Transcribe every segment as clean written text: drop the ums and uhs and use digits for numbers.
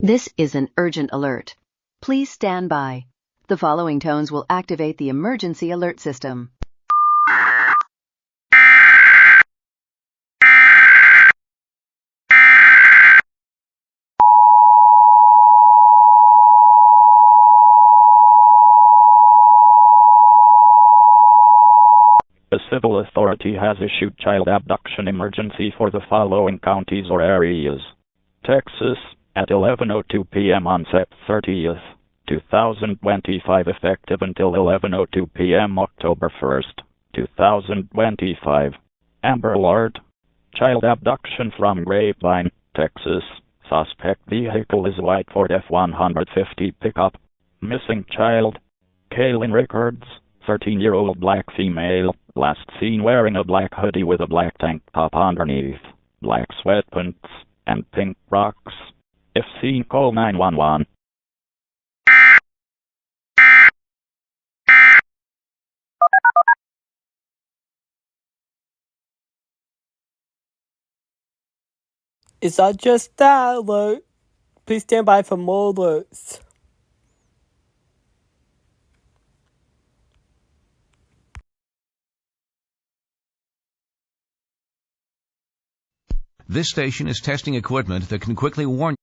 This is an urgent alert. Please stand by. The following tones will activate the emergency alert system. A civil authority has issued child abduction emergency for the following counties or areas. Texas, at 11:02 p.m. on September 30th, 2025, effective until 11:02 p.m. October 1st, 2025. Amber alert. Child abduction from Grapevine, Texas. Suspect vehicle is white Ford F-150 pickup. Missing child. Kaylin Rickards, 13-year-old black female, last seen wearing a black hoodie with a black tank top underneath, black sweatpants, and pink rocks. If seen, call 911. It's not just that alert. Please stand by for more alerts. This station is testing equipment that can quickly warn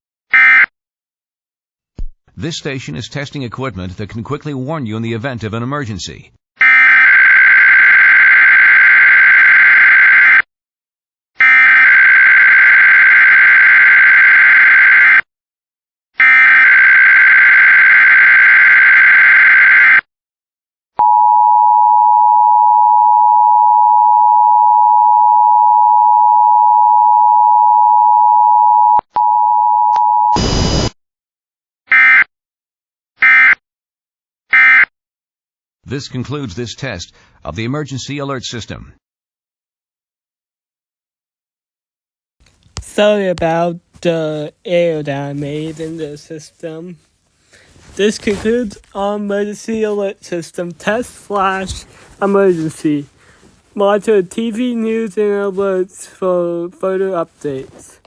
This station is testing equipment that can quickly warn you in the event of an emergency. This concludes this test of the emergency alert system. Sorry about the error that I made in the system. This concludes our emergency alert system test/emergency. Monitor TV news and alerts for further updates.